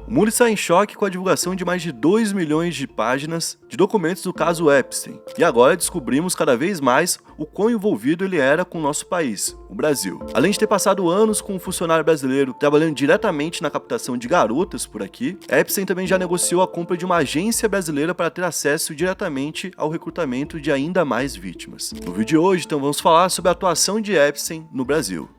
O mundo está em choque com a divulgação de mais de 2 milhões de páginas de documentos do caso Epstein. E agora descobrimos cada vez mais o quão envolvido ele era com o nosso país, o Brasil. Além de ter passado anos com um funcionário brasileiro trabalhando diretamente na captação de garotas por aqui, Epstein também já negociou a compra de uma agência brasileira para ter acesso diretamente ao recrutamento de ainda mais vítimas. No vídeo de hoje, então, vamos falar sobre a atuação de Epstein no Brasil.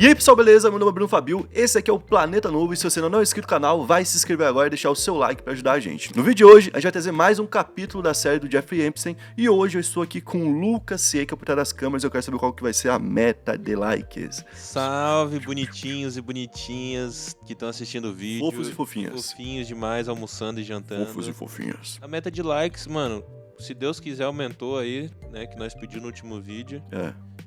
E aí pessoal, beleza? Meu nome é Bruno Fabio, esse aqui é o Planeta Novo e se você ainda não é inscrito no canal, vai se inscrever agora e deixar o seu like pra ajudar a gente. No vídeo de hoje, a gente vai trazer mais um capítulo da série do Jeffrey Epstein e hoje eu estou aqui com o Lucas Seca por trás das câmeras e eu quero saber qual que vai ser a meta de likes. Salve, bonitinhos e bonitinhas que estão assistindo o vídeo. Fofos e fofinhas. Fofinhos demais, almoçando e jantando. Fofos e fofinhas. A meta de likes, mano, se Deus quiser aumentou aí, né, que nós pedimos no último vídeo.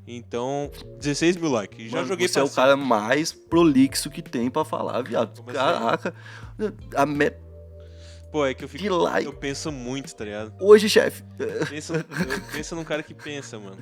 Então, 16 mil likes. Já Mano, joguei você é o cara mais prolixo que tem pra falar, viado. Como assim? Caraca. A meta Pô, é que de like. eu penso muito, tá ligado? Hoje, chefe. Eu penso num cara que pensa, mano.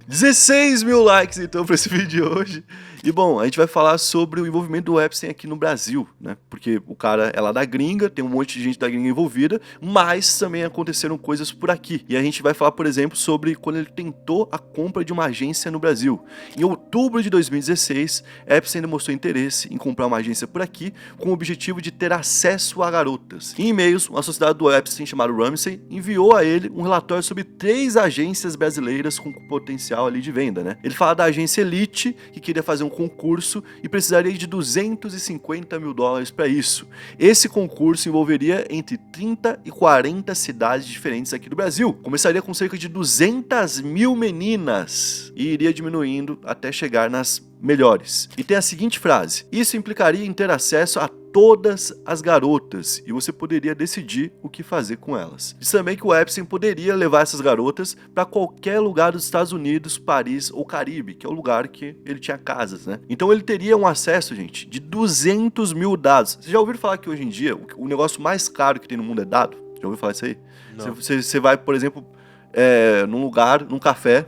16 mil likes então pra esse vídeo de hoje. E bom, a gente vai falar sobre o envolvimento do Epstein aqui no Brasil, né? Porque o cara é lá da gringa, tem um monte de gente da gringa envolvida, mas também aconteceram coisas por aqui. E a gente vai falar, por exemplo, sobre quando ele tentou a compra de uma agência no Brasil. Em outubro de 2016, Epstein demonstrou interesse em comprar uma agência por aqui com o objetivo de ter acesso a garotas. Em e-mails, uma sociedade do Epstein chamada Ramsey enviou a ele um relatório sobre 3 agências brasileiras com potencial ali de venda, né? Ele fala da agência Elite, que queria fazer um concurso e precisaria de 250 mil dólares para isso. Esse concurso envolveria entre 30 e 40 cidades diferentes aqui do Brasil. Começaria com cerca de 200 mil meninas e iria diminuindo até chegar nas melhores. E tem a seguinte frase: isso implicaria em ter acesso a todas as garotas e você poderia decidir o que fazer com elas. Diz também que o Epstein poderia levar essas garotas para qualquer lugar dos Estados Unidos, Paris ou Caribe, que é o lugar que ele tinha casas, né? Então ele teria um acesso, gente, de 200 mil dados. Vocês já ouviram falar que hoje em dia o negócio mais caro que tem no mundo é dado? Já ouviu falar isso aí? Não. Você vai, por exemplo, num lugar, num café,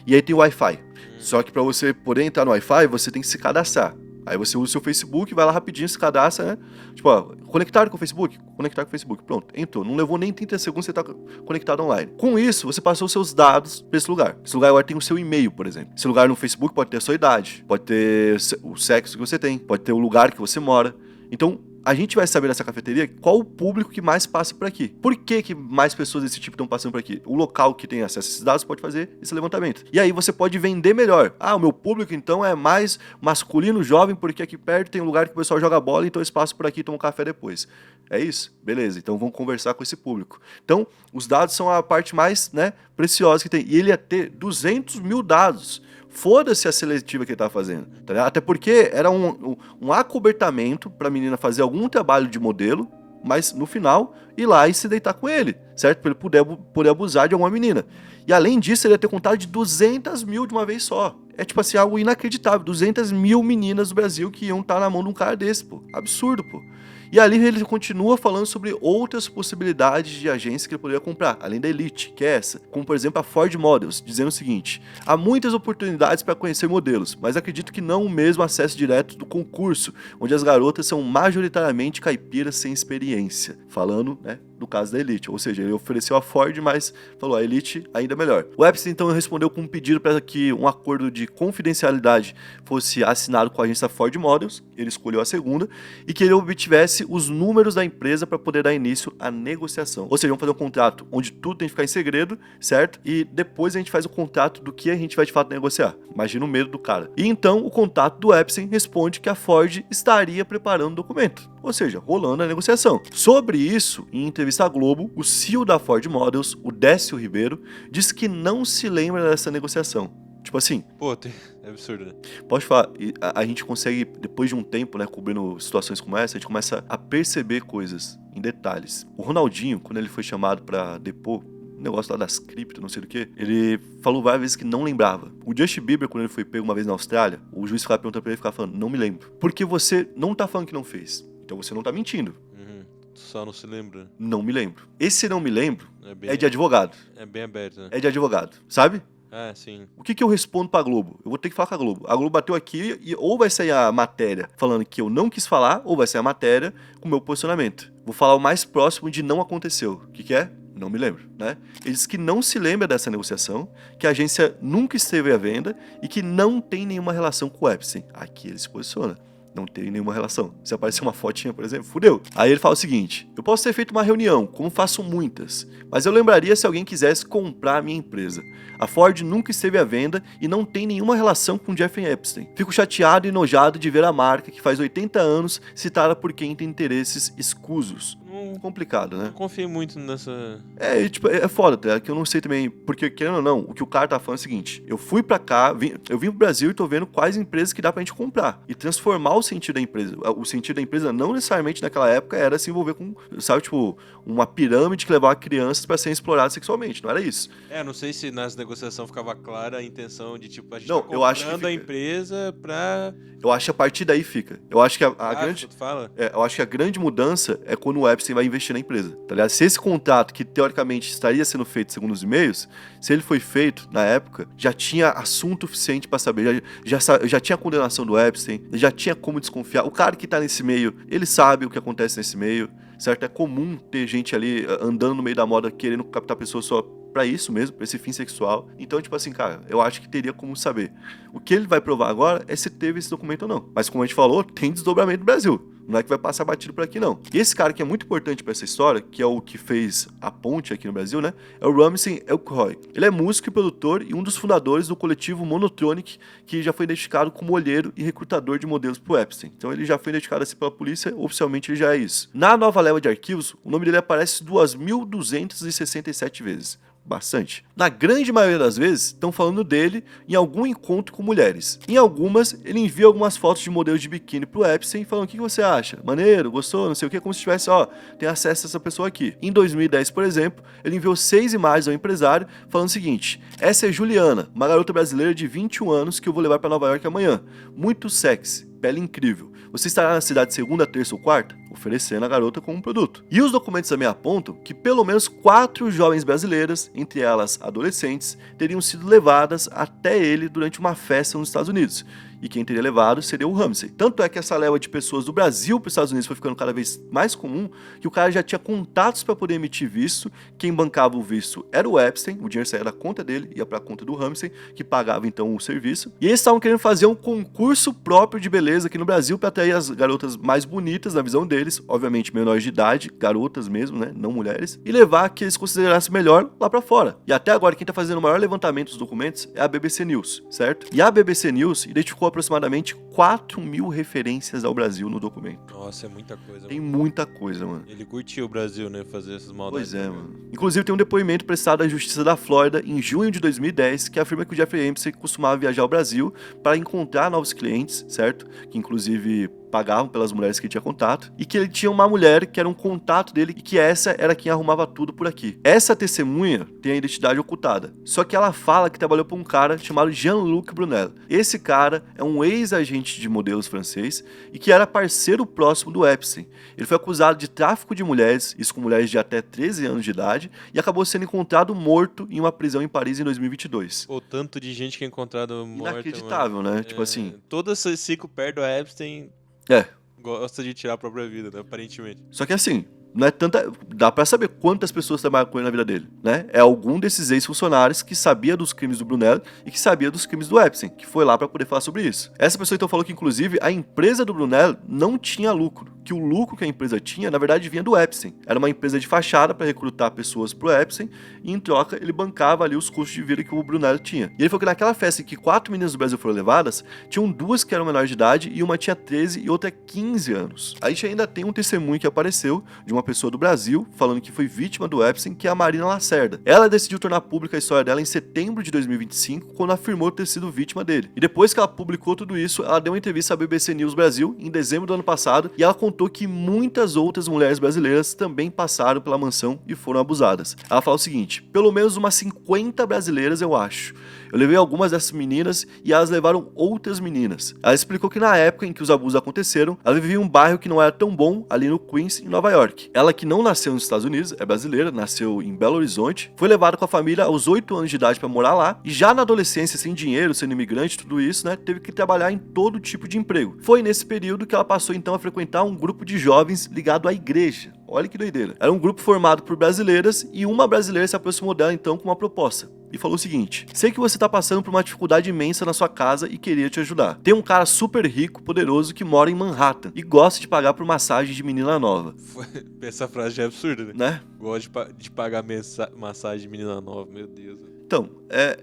e aí tem o Wi-Fi. Só que para você poder entrar no Wi-Fi, você tem que se cadastrar. Aí você usa o seu Facebook, vai lá rapidinho, se cadastra, né? Tipo, ó, conectado com o Facebook? Conectar com o Facebook, pronto, entrou. Não levou nem 30 segundos, você tá conectado online. Com isso, você passou os seus dados pra esse lugar. Esse lugar agora tem o seu e-mail, por exemplo. Esse lugar no Facebook pode ter a sua idade, pode ter o sexo que você tem, pode ter o lugar que você mora. Então, a gente vai saber nessa cafeteria qual o público que mais passa por aqui. Por que mais pessoas desse tipo estão passando por aqui? O local que tem acesso a esses dados pode fazer esse levantamento. E aí você pode vender melhor. Ah, o meu público então é mais masculino, jovem, porque aqui perto tem um lugar que o pessoal joga bola, então eles passam por aqui e tomam café depois. É isso? Beleza, então vamos conversar com esse público. Então, os dados são a parte mais, né, preciosa que tem. E ele ia ter 200 mil dados. Foda-se a seletiva que ele tava fazendo, tá ligado? Até porque era um acobertamento pra menina fazer algum trabalho de modelo, mas no final ir lá e se deitar com ele, certo? Pra ele poder abusar de alguma menina. E além disso, ele ia ter contado de 200 mil de uma vez só. É tipo assim, algo inacreditável. 200 mil meninas do Brasil que iam estar na mão de um cara desse, pô. Absurdo, pô. E ali ele continua falando sobre outras possibilidades de agência que ele poderia comprar, além da Elite, que é essa. Como, por exemplo, a Ford Models, dizendo o seguinte: há muitas oportunidades para conhecer modelos, mas acredito que não o mesmo acesso direto do concurso, onde as garotas são majoritariamente caipiras sem experiência. Falando, né, do caso da Elite. Ou seja, ele ofereceu a Ford, mas falou a Elite ainda melhor. O Epstein então respondeu com um pedido para que um acordo de confidencialidade fosse assinado com a agência Ford Models, ele escolheu a segunda, e que ele obtivesse os números da empresa para poder dar início à negociação. Ou seja, vamos fazer um contrato onde tudo tem que ficar em segredo, certo? E depois a gente faz o contrato do que a gente vai de fato negociar. Imagina o medo do cara. E então o contato do Epstein responde que a Ford estaria preparando o documento. Ou seja, rolando a negociação. Sobre isso, em entrevista à Globo, o CEO da Ford Models, o Décio Ribeiro, disse que não se lembra dessa negociação. Tipo assim... Pô, é absurdo, né? Pode falar, a gente consegue, depois de um tempo, né, cobrindo situações como essa, a gente começa a perceber coisas em detalhes. O Ronaldinho, quando ele foi chamado pra depor negócio lá das cripto, não sei do que, ele falou várias vezes que não lembrava. O Justin Bieber, quando ele foi pego uma vez na Austrália, o juiz ficava perguntando pra ele, ficava falando, não me lembro. Porque você não tá falando que não fez. Então você não tá mentindo. Só não se lembra. Não me lembro. Esse não me lembro é de advogado. É bem aberto, né? É de advogado, sabe? Ah, sim. O que eu respondo pra Globo? Eu vou ter que falar com a Globo. A Globo bateu aqui e ou vai sair a matéria falando que eu não quis falar, ou vai sair a matéria com o meu posicionamento. Vou falar o mais próximo de não aconteceu. O que é? Não me lembro, né? Ele diz que não se lembra dessa negociação, que a agência nunca esteve à venda e que não tem nenhuma relação com o Epstein. Aqui ele se posiciona. Não tem nenhuma relação. Se aparecer uma fotinha, por exemplo, fudeu. Aí ele fala o seguinte, eu posso ter feito uma reunião, como faço muitas, mas eu lembraria se alguém quisesse comprar a minha empresa. A Ford nunca esteve à venda e não tem nenhuma relação com Jeffrey Epstein. Fico chateado e enojado de ver a marca, que faz 80 anos, citada por quem tem interesses escusos. Complicado, né? Não confiei muito nessa... É foda, tá? Que eu não sei também, porque querendo ou não, o que o cara tá falando é o seguinte, eu fui pra cá, eu vim pro Brasil e tô vendo quais empresas que dá pra gente comprar e transformar o sentido da empresa. O sentido da empresa não necessariamente naquela época era se envolver com, sabe, tipo, uma pirâmide que levava crianças pra serem exploradas sexualmente, não era isso. Não sei se nas negociações ficava clara a intenção de, tipo, a gente não, tá comprando a empresa pra... Eu acho que a partir daí fica. Eu acho que eu acho que a grande mudança é quando o Epstein vai investir na empresa, tá ligado? Se esse contrato, que teoricamente estaria sendo feito segundo os e-mails, se ele foi feito na época, já tinha assunto suficiente pra saber, já tinha a condenação do Epstein, já tinha como desconfiar. O cara que tá nesse meio, ele sabe o que acontece nesse meio, certo? É comum ter gente ali andando no meio da moda querendo captar pessoas só pra isso mesmo, pra esse fim sexual. Então, tipo assim, cara, eu acho que teria como saber. O que ele vai provar agora é se teve esse documento ou não. Mas como a gente falou, tem desdobramento no Brasil. Não é que vai passar batido por aqui, não. E esse cara que é muito importante pra essa história, que é o que fez a ponte aqui no Brasil, né? É o Ramsey Elkroy. Ele é músico e produtor e um dos fundadores do coletivo Monotronic, que já foi identificado como olheiro e recrutador de modelos pro Epstein. Então ele já foi identificado assim pela polícia, oficialmente ele já é isso. Na nova leva de arquivos, o nome dele aparece 2.267 vezes. Bastante. Na grande maioria das vezes, estão falando dele em algum encontro com mulheres. Em algumas, ele envia algumas fotos de modelos de biquíni pro Epstein, falando o que você acha? Maneiro? Gostou? Não sei o que, como se tivesse, tem acesso a essa pessoa aqui. Em 2010, por exemplo, ele enviou 6 imagens ao empresário, falando o seguinte, essa é Juliana, uma garota brasileira de 21 anos que eu vou levar para Nova York amanhã. Muito sexy, pele incrível. Você estará na cidade segunda, terça ou quarta? Oferecendo a garota como um produto. E os documentos também apontam que pelo menos 4 jovens brasileiras, entre elas adolescentes, teriam sido levadas até ele durante uma festa nos Estados Unidos. E quem teria levado seria o Ramsey. Tanto é que essa leva de pessoas do Brasil para os Estados Unidos foi ficando cada vez mais comum, que o cara já tinha contatos para poder emitir visto. Quem bancava o visto era o Epstein, o dinheiro saía da conta dele, ia para a conta do Ramsey, que pagava então o serviço. E eles estavam querendo fazer um concurso próprio de beleza aqui no Brasil para atrair as garotas mais bonitas na visão deles, obviamente menores de idade, garotas mesmo, né, não mulheres, e levar que eles considerassem melhor lá para fora. E até agora quem está fazendo o maior levantamento dos documentos é a BBC News, certo? E a BBC News identificou aproximadamente 4.000 referências ao Brasil no documento. Nossa, é muita coisa. Tem muita coisa, mano. Ele curtiu o Brasil, né, fazer essas maldades. Pois é, mano. Inclusive tem um depoimento prestado à Justiça da Flórida em junho de 2010 que afirma que o Jeffrey Epstein costumava viajar ao Brasil para encontrar novos clientes, certo? Que inclusive pagavam pelas mulheres que ele tinha contato, e que ele tinha uma mulher que era um contato dele e que essa era quem arrumava tudo por aqui. Essa testemunha tem a identidade ocultada, só que ela fala que trabalhou para um cara chamado Jean-Luc Brunel. Esse cara é um ex-agente de modelos francês e que era parceiro próximo do Epstein. Ele foi acusado de tráfico de mulheres, isso com mulheres de até 13 anos de idade, e acabou sendo encontrado morto em uma prisão em Paris em 2022. O tanto de gente que é encontrado morta. Inacreditável, né? Tipo assim... Todo esse ciclo perto do Epstein... gosta de tirar a própria vida, né? Aparentemente. Só que assim, não é tanta... Dá pra saber quantas pessoas trabalham com ele na vida dele, né? É algum desses ex-funcionários que sabia dos crimes do Brunel e que sabia dos crimes do Epstein, que foi lá pra poder falar sobre isso. Essa pessoa então falou que, inclusive, a empresa do Brunel não tinha lucro. Que o lucro que a empresa tinha, na verdade, vinha do Epstein. Era uma empresa de fachada para recrutar pessoas pro Epstein e, em troca, ele bancava ali os custos de vida que o Brunel tinha. E ele falou que naquela festa em que 4 meninas do Brasil foram levadas, tinham 2 que eram menores de idade e uma tinha 13 e outra 15 anos. A gente ainda tem um testemunho que apareceu de uma pessoa do Brasil, falando que foi vítima do Epstein, que é a Marina Lacerda. Ela decidiu tornar pública a história dela em setembro de 2025, quando afirmou ter sido vítima dele. E depois que ela publicou tudo isso, ela deu uma entrevista à BBC News Brasil, em dezembro do ano passado, e ela contou que muitas outras mulheres brasileiras também passaram pela mansão e foram abusadas. Ela fala o seguinte: pelo menos umas 50 brasileiras, eu acho. Eu levei algumas dessas meninas e elas levaram outras meninas. Ela explicou que na época em que os abusos aconteceram, ela vivia em um bairro que não era tão bom, ali no Queens, em Nova York. Ela, que não nasceu nos Estados Unidos, é brasileira, nasceu em Belo Horizonte, foi levada com a família aos 8 anos de idade para morar lá, e já na adolescência, sem dinheiro, sendo imigrante, tudo isso, né, teve que trabalhar em todo tipo de emprego. Foi nesse período que ela passou então a frequentar um grupo de jovens ligado à igreja. Olha que doideira. Era um grupo formado por brasileiras e uma brasileira se aproximou dela então com uma proposta. E falou o seguinte: sei que você tá passando por uma dificuldade imensa na sua casa e queria te ajudar. Tem um cara super rico, poderoso, que mora em Manhattan e gosta de pagar por massagem de menina nova. Essa frase já é absurda, Né? Gosta de pagar massagem de menina nova, meu Deus. Então,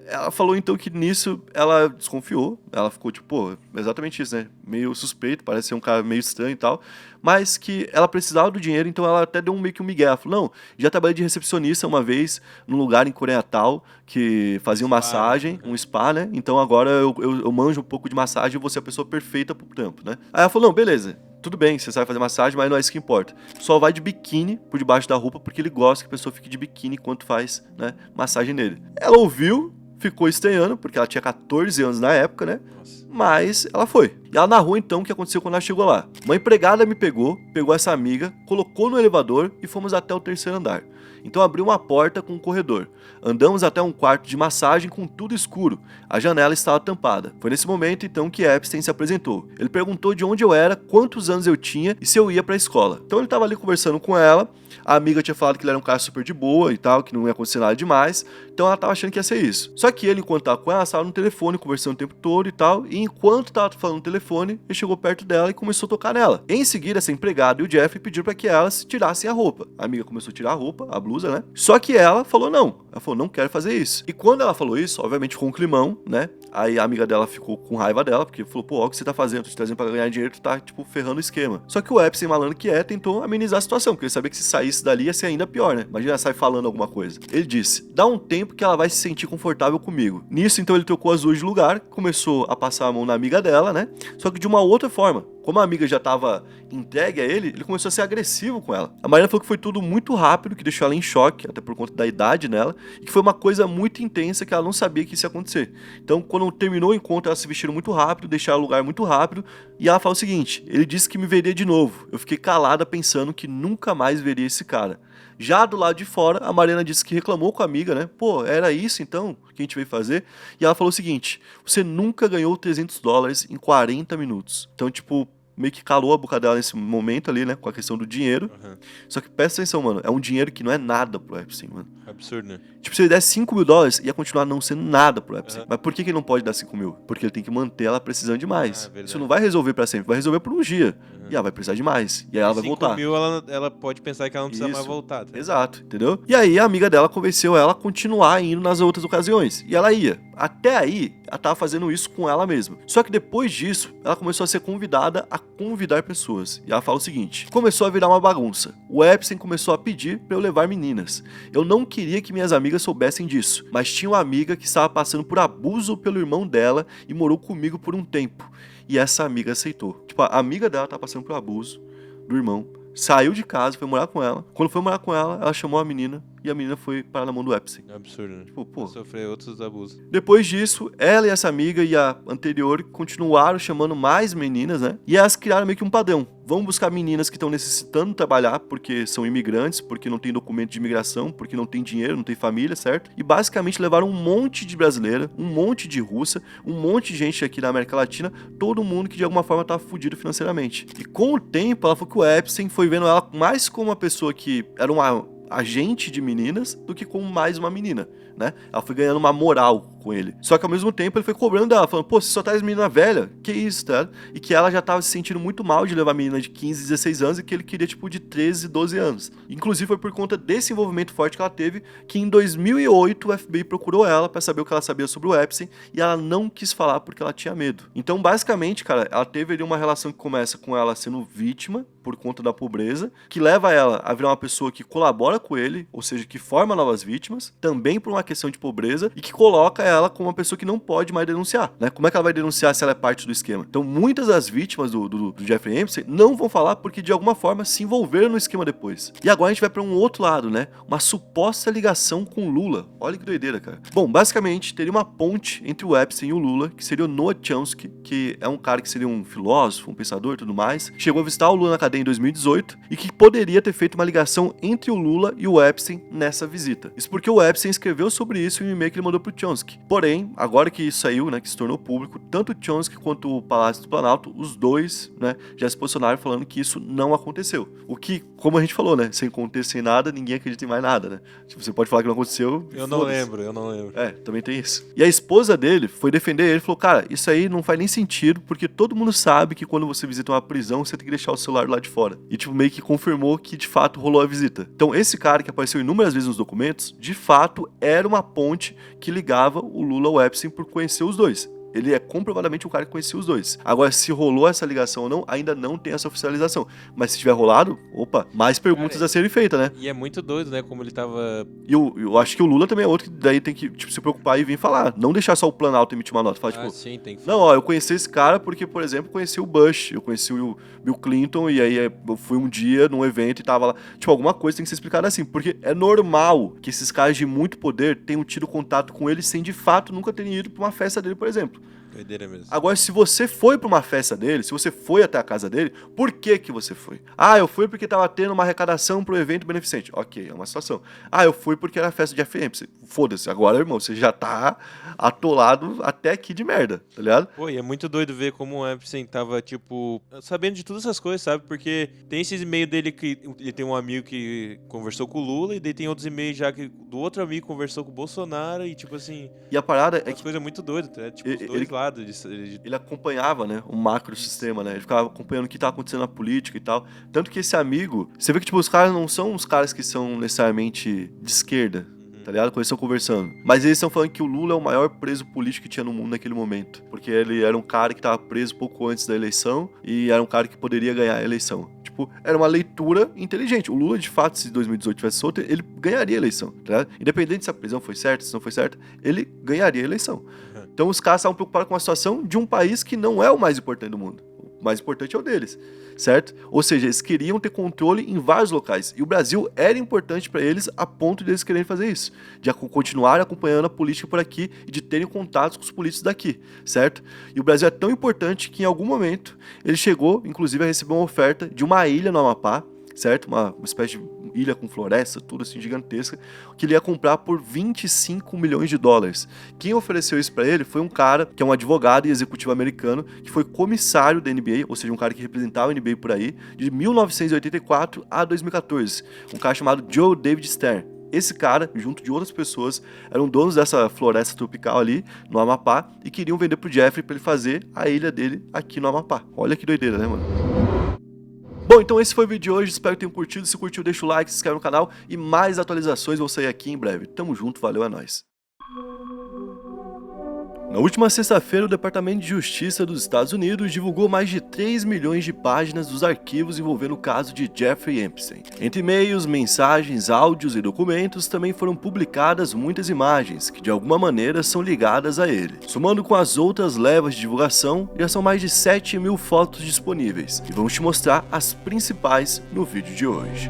ela falou então que nisso ela desconfiou, ela ficou tipo, pô, exatamente isso, né? Meio suspeito, parece ser um cara meio estranho e tal, mas que ela precisava do dinheiro, então ela até deu meio que um migué. Ela falou: não, já trabalhei de recepcionista uma vez num lugar em Koreatal que fazia massagem, um spa, né? Então agora eu manjo um pouco de massagem e vou ser a pessoa perfeita pro trampo, né? Aí ela falou: não, beleza. Tudo bem, você sabe fazer massagem, mas não é isso que importa. Só vai de biquíni por debaixo da roupa, porque ele gosta que a pessoa fique de biquíni enquanto faz, né, massagem nele. Ela ouviu, ficou estranhando, porque ela tinha 14 anos na época, né? Nossa. Mas ela foi. E ela narrou então o que aconteceu quando ela chegou lá. Uma empregada me pegou essa amiga, colocou no elevador e fomos até o 3º andar. Então abriu uma porta com um corredor. Andamos até um quarto de massagem com tudo escuro. A janela estava tampada. Foi nesse momento então que Epstein se apresentou. Ele perguntou de onde eu era, quantos anos eu tinha e se eu ia pra escola. Então ele estava ali conversando com ela. A amiga tinha falado que ele era um cara super de boa e tal, que não ia acontecer nada demais. Então ela tava achando que ia ser isso. Só que ele, enquanto tava com ela, estava no telefone, conversando o tempo todo e tal. E enquanto tava falando no telefone, ele chegou perto dela e começou a tocar nela. Em seguida, essa empregada e o Jeffrey pediram para que elas tirassem a roupa. A amiga começou a tirar a roupa, a blusa, né? Só que ela falou não. Ela falou: não quero fazer isso. E quando ela falou isso, obviamente ficou um climão, né? Aí a amiga dela ficou com raiva dela, porque falou: pô, olha o que você tá fazendo, tô te trazendo pra ganhar dinheiro, tu tá, tipo, ferrando o esquema. Só que o Epstein, malandro que tentou amenizar a situação, porque ele sabia que se saísse dali ia ser ainda pior, né? Imagina, sai falando alguma coisa. Ele disse: dá um tempo que ela vai se sentir confortável comigo. Nisso, então, ele trocou as duas de lugar, começou a passar a mão na amiga dela, né? Só que de uma outra forma. Como a amiga já tava entregue a ele começou a ser agressivo com ela. A Marina falou que foi tudo muito rápido, que deixou ela em choque, até por conta da idade nela, e que foi uma coisa muito intensa que ela não sabia que isso ia acontecer. Então, quando terminou o encontro, elas se vestiram muito rápido, deixaram o lugar muito rápido, e ela fala o seguinte: ele disse que me veria de novo. Eu fiquei calada pensando que nunca mais veria esse cara. Já do lado de fora, a Marina disse que reclamou com a amiga, né? Pô, era isso então que a gente veio fazer? E ela falou o seguinte: você nunca ganhou $300 em 40 minutos. Então, tipo, meio que calou a boca dela nesse momento ali, né? Com a questão do dinheiro. Uhum. Só que presta atenção, mano. É um dinheiro que não é nada pro Epstein, mano. Absurdo, né? Tipo, se ele desse $5 mil, ia continuar não sendo nada pro Epstein. Uhum. Mas por que ele não pode dar 5 mil? Porque ele tem que manter ela precisando de mais. Isso não vai resolver pra sempre, vai resolver por um dia. Uhum. E ela vai precisar de mais. E aí ela vai voltar. 5 mil, ela pode pensar que ela não precisa mais voltar. Tá? Exato, entendeu? E aí a amiga dela convenceu ela a continuar indo nas outras ocasiões. E ela ia. Até aí, ela tava fazendo isso com ela mesma. Só que depois disso, ela começou a ser convidada a convidar pessoas. E ela fala o seguinte: começou a virar uma bagunça. O Epstein começou a pedir pra eu levar meninas. Eu não queria que minhas amigas soubessem disso, mas tinha uma amiga que estava passando por abuso pelo irmão dela e morou comigo por um tempo. E essa amiga aceitou. Tipo, a amiga dela tá passando por abuso do irmão, saiu de casa, foi morar com ela. Quando foi morar com ela, ela chamou a menina e a menina foi parar na mão do Epstein. É absurdo, né? Tipo, pô. Sofrer outros abusos. Depois disso, ela e essa amiga e a anterior continuaram chamando mais meninas, né? E elas criaram meio que um padrão. Vamos buscar meninas que estão necessitando trabalhar porque são imigrantes, porque não tem documento de imigração, porque não tem dinheiro, não tem família, certo? E basicamente levaram um monte de brasileira, um monte de russa, um monte de gente aqui na América Latina, todo mundo que de alguma forma tava fudido financeiramente. E com o tempo, ela falou que o Epstein foi vendo ela mais como uma pessoa que era uma agente de meninas do que como mais uma menina, né? Ela foi ganhando uma moral com ele. Só que ao mesmo tempo ele foi cobrando ela, falando, pô, você só traz menina velha? Que isso, tá? E que ela já tava se sentindo muito mal de levar menina de 15, 16 anos e que ele queria, tipo, de 13, 12 anos. Inclusive foi por conta desse envolvimento forte que ela teve que em 2008 o FBI procurou ela pra saber o que ela sabia sobre o Epstein e ela não quis falar porque ela tinha medo. Então, basicamente, cara, ela teve ali uma relação que começa com ela sendo vítima por conta da pobreza, que leva ela a virar uma pessoa que colabora com ele, ou seja, que forma novas vítimas, também por uma questão de pobreza, e que coloca ela como uma pessoa que não pode mais denunciar, né? Como é que ela vai denunciar se ela é parte do esquema? Então, muitas das vítimas do Jeffrey Epstein não vão falar porque, de alguma forma, se envolveram no esquema depois. E agora a gente vai para um outro lado, né? Uma suposta ligação com Lula. Olha que doideira, cara. Bom, basicamente, teria uma ponte entre o Epstein e o Lula, que seria o Noam Chomsky, que é um cara que seria um filósofo, um pensador e tudo mais. Chegou a visitar o Lula na cadeia em 2018 e que poderia ter feito uma ligação entre o Lula e o Epstein nessa visita. Isso porque o Epstein escreveu sobre isso em um e-mail que ele mandou pro Chomsky. Porém, agora que isso saiu, né, que se tornou público, tanto o Chomsky quanto o Palácio do Planalto, os dois, né, já se posicionaram falando que isso não aconteceu. O que, como a gente falou, né, sem acontecer nada, ninguém acredita em mais nada, né? Tipo, você pode falar que não aconteceu. Eu não lembro. É, também tem isso. E a esposa dele foi defender ele, falou, cara, isso aí não faz nem sentido, porque todo mundo sabe que quando você visita uma prisão, você tem que deixar o celular lá de fora. E, tipo, meio que confirmou que, de fato, rolou a visita. Então, esse cara que apareceu inúmeras vezes nos documentos, de fato, era uma ponte que ligava o Lula ao Epstein por conhecer os dois. Ele é comprovadamente um cara que conhecia os dois. Agora, se rolou essa ligação ou não, ainda não tem essa oficialização. Mas se tiver rolado, opa, mais perguntas a serem feitas, né? E é muito doido, né? Como ele tava... E eu acho que o Lula também é outro que daí tem que, tipo, se preocupar e vir falar. Não deixar só o Planalto emitir uma nota. Falar, tipo, sim, tem que... Não, ó, eu conheci esse cara porque, por exemplo, conheci o Bush, eu conheci o Bill Clinton, e aí eu fui um dia num evento e tava lá. Tipo, alguma coisa tem que ser explicada assim, porque é normal que esses caras de muito poder tenham tido contato com ele sem, de fato, nunca terem ido pra uma festa dele, por exemplo. Doideira mesmo. Agora, se você foi pra uma festa dele, se você foi até a casa dele, por que que você foi? Ah, eu fui porque tava tendo uma arrecadação pro evento beneficente. Ok, é uma situação. Ah, eu fui porque era a festa de FM. Foda-se, agora, irmão, você já tá atolado até aqui de merda, tá ligado? Pô, e é muito doido ver como o Epstein tava, tipo, sabendo de todas essas coisas, sabe? Porque tem esses e-mails dele que ele tem um amigo que conversou com o Lula, e daí tem outros e-mails já que do outro amigo conversou com o Bolsonaro, e tipo assim... E a parada é que... coisa muito doida, tá? Tipo, os dois lados. Ele acompanhava, né, o macro sistema, né? Ele ficava acompanhando o que tava acontecendo na política e tal. Tanto que esse amigo, você vê que, tipo, os caras não são os caras que são necessariamente de esquerda, tá ligado? Quando eles estão conversando. Mas eles estão falando que o Lula é o maior preso político que tinha no mundo naquele momento. Porque ele era um cara que tava preso pouco antes da eleição e era um cara que poderia ganhar a eleição. Tipo, era uma leitura inteligente. O Lula, de fato, se 2018 tivesse solto, ele ganharia a eleição, tá ligado? Independente se a prisão foi certa, se não foi certa, ele ganharia a eleição. Então os caras estavam preocupados com a situação de um país que não é o mais importante do mundo. O mais importante é o deles, certo? Ou seja, eles queriam ter controle em vários locais. E o Brasil era importante para eles a ponto de eles quererem fazer isso. De continuar acompanhando a política por aqui e de terem contatos com os políticos daqui, certo? E o Brasil é tão importante que em algum momento ele chegou, inclusive, a receber uma oferta de uma ilha no Amapá, certo? Uma espécie de ilha com floresta, tudo assim gigantesca, que ele ia comprar por 25 milhões de dólares. Quem ofereceu isso pra ele foi um cara que é um advogado e executivo americano, que foi comissário da NBA, ou seja, um cara que representava a NBA por aí, de 1984 a 2014. Um cara chamado Joe David Stern. Esse cara, junto de outras pessoas, eram donos dessa floresta tropical ali, no Amapá, e queriam vender pro Jeffrey pra ele fazer a ilha dele aqui no Amapá. Olha que doideira, né, mano? Bom, então esse foi o vídeo de hoje, espero que tenham curtido. Se curtiu, deixa o like, se inscreve no canal e mais atualizações vão sair aqui em breve. Tamo junto, valeu, é nóis. Na última sexta-feira, o Departamento de Justiça dos Estados Unidos divulgou mais de 3 milhões de páginas dos arquivos envolvendo o caso de Jeffrey Epstein. Entre e-mails, mensagens, áudios e documentos, também foram publicadas muitas imagens, que de alguma maneira são ligadas a ele. Somando com as outras levas de divulgação, já são mais de 7 mil fotos disponíveis, e vamos te mostrar as principais no vídeo de hoje.